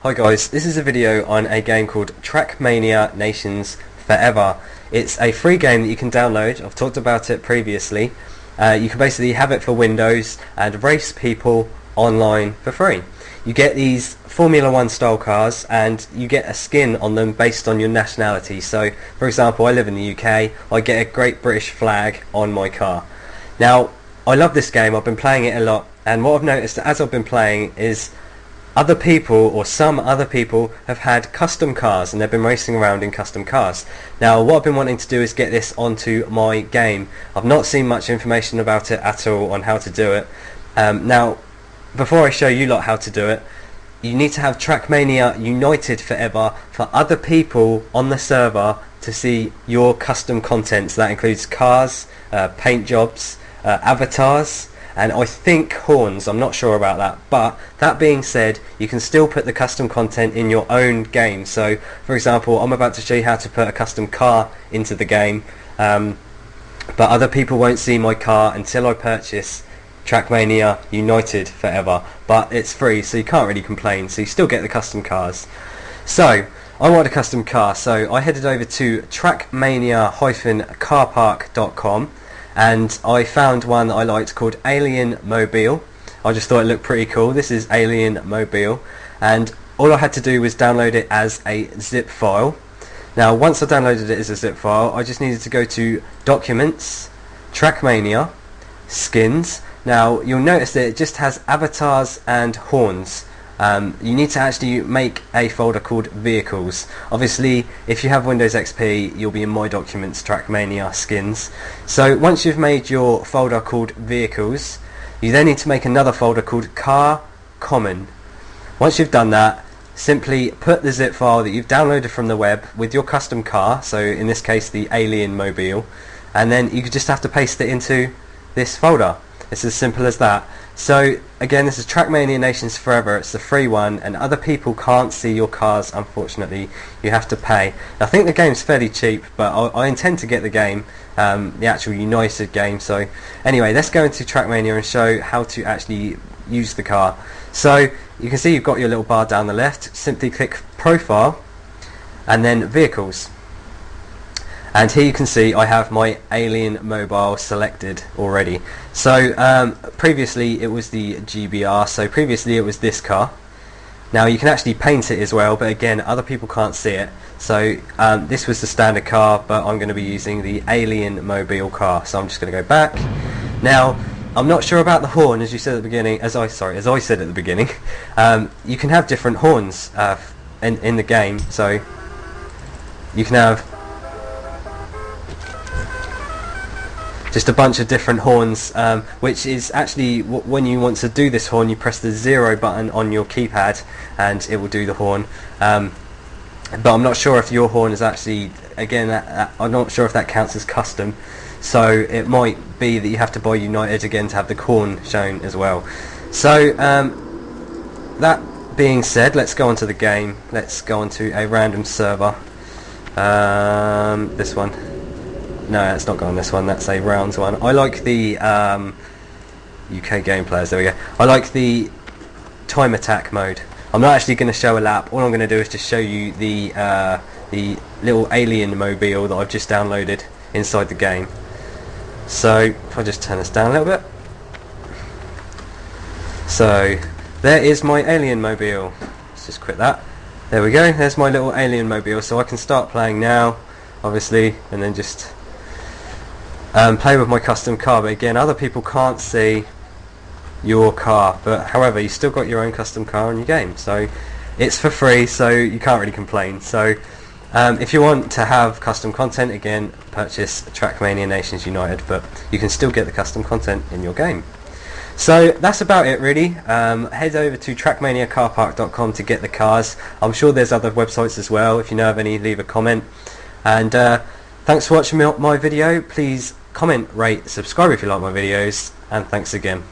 Hi guys, this is a video on a game called Trackmania Nations Forever. It's a free game that you can download. I've talked about it previously. You can basically have it for Windows and race people online for free. You get these Formula 1 style cars and you get a skin on them based on your nationality. So for example, I live in the UK, I get a Great British flag on my car. Now I love this game, I've been playing it a lot, and what I've noticed as I've been playing is other people, or some other people, have had custom cars and they've been racing around in custom cars. Now what I've been wanting to do is get this onto my game. I've not seen much information about it at all on how to do it. Now before I show you lot how to do it, you need to have Trackmania United Forever for other people on the server to see your custom content. So that includes cars, paint jobs, avatars, and I think horns. I'm not sure about that, but that being said, you can still put the custom content in your own game. So for example, I'm about to show you how to put a custom car into the game, but other people won't see my car until I purchase Trackmania United Forever, but it's free, so you can't really complain, so you still get the custom cars. So I want a custom car, so I headed over to trackmania-carpark.com and I found one that I liked called Alien Mobile. I just thought it looked pretty cool. This is Alien Mobile, and all I had to do was download it as a zip file. Now once I downloaded it as a zip file, I just needed to go to Documents, Trackmania, Skins. Now you'll notice that it just has avatars and horns. You need to actually make a folder called Vehicles. Obviously if you have Windows XP, you'll be in My Documents, Trackmania, Skins. So once you've made your folder called Vehicles, you then need to make another folder called Car Common. Once you've done that, simply put the zip file that you've downloaded from the web with your custom car, so in this case the Alien Mobile, and then you just have to paste it into this folder. It's as simple as that. So again, this is Trackmania Nations Forever. It's the free one, and other people can't see your cars, unfortunately. You have to pay. I think the game's fairly cheap, but I intend to get the game, the actual United game. So anyway, let's go into Trackmania and show how to actually use the car. So you can see you've got your little bar down the left. Simply click Profile and then Vehicles. And here you can see I have my Alien Mobile selected already. So previously it was the GBR, so previously it was this car. Now you can actually paint it as well, but again other people can't see it. So this was the standard car, but I'm going to be using the Alien Mobile car. So I'm just going to go back. Now I'm not sure about the horn, as you said at the beginning. As I said at the beginning, you can have different horns in the game. So you can have just a bunch of different horns, which is actually when you want to do this horn, you press the 0 button on your keypad and it will do the horn. But I'm not sure if your horn is actually, again, I'm not sure if that counts as custom, so it might be that you have to buy United again to have the horn shown as well. So that being said, let's go onto the game. Let's go onto a random server. This one. No, it's not going on this one, that's a rounds one. I like the UK game players, there we go. I like the time attack mode. I'm not actually going to show a lap, all I'm going to do is just show you the little Alien Mobile that I've just downloaded inside the game. So, if I just turn this down a little bit. So, there is my Alien Mobile. Let's just quit that. There we go, there's my little Alien Mobile, so I can start playing now, obviously, and then just play with my custom car. But again, other people can't see your car, but however you still got your own custom car in your game, so it's for free, so you can't really complain. So if you want to have custom content, again purchase Trackmania Nations United, but you can still get the custom content in your game. So that's about it really. Head over to trackmaniacarpark.com to get the cars. I'm sure there's other websites as well. If you know of any, leave a comment. And thanks for watching my video. Please comment, rate, subscribe if you like my videos, and thanks again.